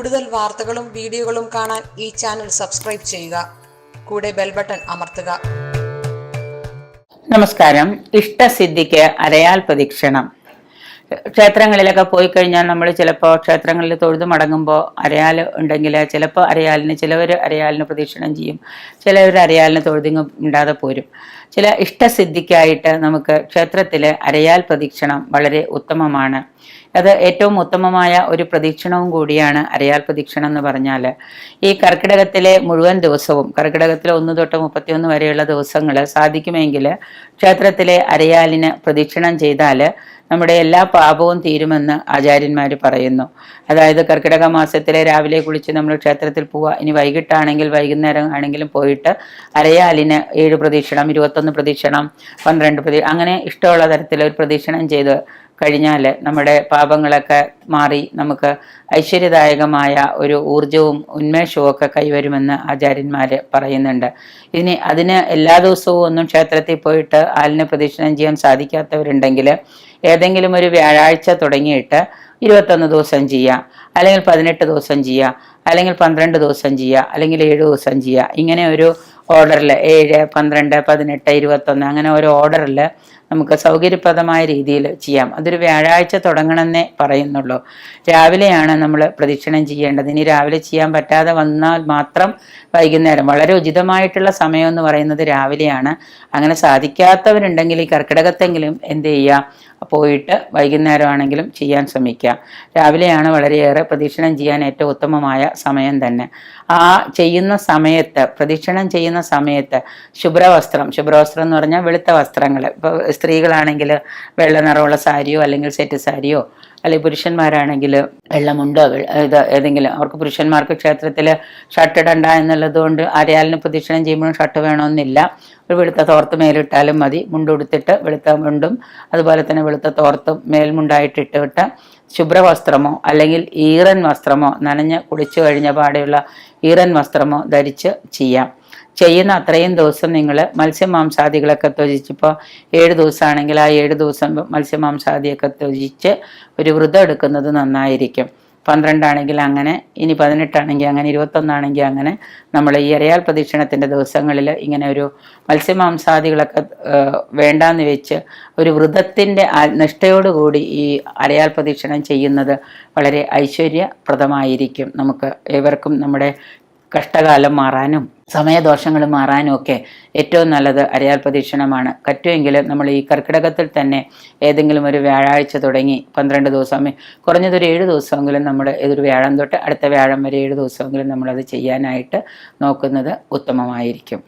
കൂടുതൽ വാർത്തകളും വീഡിയോകളും കാണാൻ ഈ ചാനൽ സബ്സ്ക്രൈബ് ചെയ്യുക. കൂടെ ബെൽ ബട്ടൺ അമർത്തുക. നമസ്കാരം. ഇഷ്ടസിദ്ധിക്ക് അരയാൽ പ്രദക്ഷിണം. ക്ഷേത്രങ്ങളിലൊക്കെ പോയി കഴിഞ്ഞാൽ നമ്മൾ ചിലപ്പോൾ ക്ഷേത്രങ്ങളിൽ തൊഴുതു മടങ്ങുമ്പോൾ അരയാൽ ഉണ്ടെങ്കിൽ ചിലപ്പോൾ ചിലവർ അരയാലിന് പ്രദക്ഷിണം ചെയ്യും, ചിലവർ അരയാലിന് തൊഴുതിങ്ങും ഇണ്ടാതെ പോരും. ചില ഇഷ്ടസിദ്ധിക്കായിട്ട് നമുക്ക് ക്ഷേത്രത്തിലെ അരയാൽ പ്രദക്ഷിണം വളരെ ഉത്തമമാണ്. അത് ഏറ്റവും ഉത്തമമായ ഒരു പ്രദക്ഷിണവും കൂടിയാണ് അരയാൽ പ്രദക്ഷിണം എന്ന് പറഞ്ഞാൽ. ഈ കർക്കിടകത്തിലെ മുഴുവൻ ദിവസവും, കർക്കിടകത്തിലെ 1 തൊട്ട് 31 വരെയുള്ള ദിവസങ്ങൾ സാധിക്കുമെങ്കിൽ ക്ഷേത്രത്തിലെ അരയാലിന് പ്രദക്ഷിണം ചെയ്താൽ നമ്മുടെ എല്ലാ പാപവും തീരുമെന്ന് ആചാര്യന്മാർ പറയുന്നു. അതായത് കർക്കിടക മാസത്തിലെ രാവിലെ കുളിച്ച് നമ്മൾ ക്ഷേത്രത്തിൽ പോവുക, ഇനി വൈകിട്ടാണെങ്കിൽ വൈകുന്നേരം ആണെങ്കിലും പോയിട്ട് അരയാലിന് 7 പ്രദക്ഷിണം, 21 പ്രദക്ഷിണം, 12 അങ്ങനെ ഇഷ്ടമുള്ള തരത്തിൽ ഒരു പ്രദക്ഷിണം ചെയ്ത് കഴിഞ്ഞാൽ നമ്മുടെ പാപങ്ങളൊക്കെ മാറി നമുക്ക് ഐശ്വര്യദായകമായ ഒരു ഊർജവും ഉന്മേഷവും ഒക്കെ കൈവരുമെന്ന് ആചാര്യന്മാർ പറയുന്നുണ്ട്. അതിന് എല്ലാ ദിവസവും ഒന്നും ക്ഷേത്രത്തിൽ പോയിട്ട് ആലിന് പ്രദക്ഷിണം ചെയ്യാൻ സാധിക്കാത്തവരുണ്ടെങ്കിൽ ഏതെങ്കിലും ഒരു വ്യാഴാഴ്ച തുടങ്ങിയിട്ട് 21 ദിവസം ചെയ്യുക, അല്ലെങ്കിൽ 18 ദിവസം ചെയ്യുക, അല്ലെങ്കിൽ 12 ദിവസം ചെയ്യുക, അല്ലെങ്കിൽ 7 ദിവസം ചെയ്യുക. ഇങ്ങനെ ഒരു ഓർഡറിൽ 7, 12, 18, 21 അങ്ങനെ ഒരു ഓർഡറിൽ നമുക്ക് സൗകര്യപ്രദമായ രീതിയിൽ ചെയ്യാം. അതൊരു വ്യാഴാഴ്ച തുടങ്ങണമെന്നേ പറയുന്നുള്ളൂ. രാവിലെയാണ് നമ്മൾ പ്രദക്ഷിണം ചെയ്യേണ്ടത്. ഇനി രാവിലെ ചെയ്യാൻ പറ്റാതെ വന്നാൽ മാത്രം വൈകുന്നേരം, വളരെ ഉചിതമായിട്ടുള്ള സമയം എന്ന് പറയുന്നത് രാവിലെയാണ്. അങ്ങനെ സാധിക്കാത്തവരുണ്ടെങ്കിൽ ഈ കർക്കിടകത്തെങ്കിലും എന്ത് ചെയ്യുക, പോയിട്ട് വൈകുന്നേരം ആണെങ്കിലും ചെയ്യാൻ ശ്രമിക്കുക. രാവിലെയാണ് വളരെയേറെ പ്രദക്ഷിണം ചെയ്യാൻ ഏറ്റവും ഉത്തമമായ സമയം തന്നെ. ആ ചെയ്യുന്ന സമയത്ത്, പ്രദക്ഷിണം ചെയ്യുന്ന സമയത്ത് ശുഭ്രവസ്ത്രം എന്ന് പറഞ്ഞാൽ വെളുത്ത വസ്ത്രങ്ങൾ, ഇപ്പോൾ സ്ത്രീകളാണെങ്കിൽ വെള്ള നിറമുള്ള സാരിയോ അല്ലെങ്കിൽ സെറ്റ് സാരിയോ, അല്ലെങ്കിൽ പുരുഷന്മാരാണെങ്കിൽ വെള്ളമുണ്ടോ, ഏതെങ്കിലും, അവർക്ക് പുരുഷന്മാർക്ക് ക്ഷേത്രത്തിൽ ഷർട്ട് ഇടണ്ട എന്നുള്ളത് കൊണ്ട് അരയാലിന് പ്രദക്ഷിണം ചെയ്യുമ്പോഴും ഷർട്ട് വേണമെന്നില്ല. ഒരു വെളുത്ത തോർത്ത് മേലിട്ടാലും മതി. മുണ്ടുടുത്തിട്ട് വെളുത്ത മുണ്ടും അതുപോലെ തന്നെ വെളുത്ത തോർത്തും മേൽമുണ്ടായിട്ടിട്ട് ശുഭ്രവസ്ത്രമോ അല്ലെങ്കിൽ ഈറൻ വസ്ത്രമോ, നനഞ്ഞ് കുളിച്ചു കഴിഞ്ഞ പാടെയുള്ള ഈറൻ വസ്ത്രമോ ധരിച്ച് ചെയ്യാം. ചെയ്യുന്ന അത്രയും ദിവസം നിങ്ങൾ മത്സ്യമാംസാദികളൊക്കെ ത്യജിച്ച്, ഇപ്പോൾ 7 ദിവസമാണെങ്കിൽ ആ 7 ദിവസം മത്സ്യമാംസാദിയൊക്കെ ത്യജിച്ച് ഒരു വ്രതം എടുക്കുന്നത് നന്നായിരിക്കും. 12 ആണെങ്കിൽ അങ്ങനെ, ഇനി 18 ആണെങ്കിൽ അങ്ങനെ, 21 ആണെങ്കിൽ അങ്ങനെ. നമ്മൾ ഈ അരയാൽ പ്രദക്ഷിണത്തിൻ്റെ ദിവസങ്ങളിൽ ഇങ്ങനെ ഒരു മത്സ്യമാംസാദികളൊക്കെ വേണ്ടാന്ന് വെച്ച് ഒരു വ്രതത്തിൻ്റെ നിഷ്ഠയോടുകൂടി ഈ അരയാൽ പ്രദക്ഷിണം ചെയ്യുന്നത് വളരെ ഐശ്വര്യപ്രദമായിരിക്കും. നമുക്ക് ഏവർക്കും നമ്മുടെ കഷ്ടകാലം മാറാനും സമയദോഷങ്ങൾ മാറാനും ഒക്കെ ഏറ്റവും നല്ലത് അരയാൽ പ്രദക്ഷിണമാണ്. പറ്റുമെങ്കിൽ നമ്മൾ ഈ കർക്കിടകത്തിൽ തന്നെ ഏതെങ്കിലും ഒരു വ്യാഴാഴ്ച തുടങ്ങി 12 ദിവസം, കുറഞ്ഞതൊരു 7 ദിവസമെങ്കിലും നമ്മൾ ഏതൊരു വ്യാഴം തൊട്ട് അടുത്ത വ്യാഴം വരെ 7 ദിവസമെങ്കിലും നമ്മളത് ചെയ്യാനായിട്ട് നോക്കുന്നത് ഉത്തമമായിരിക്കും.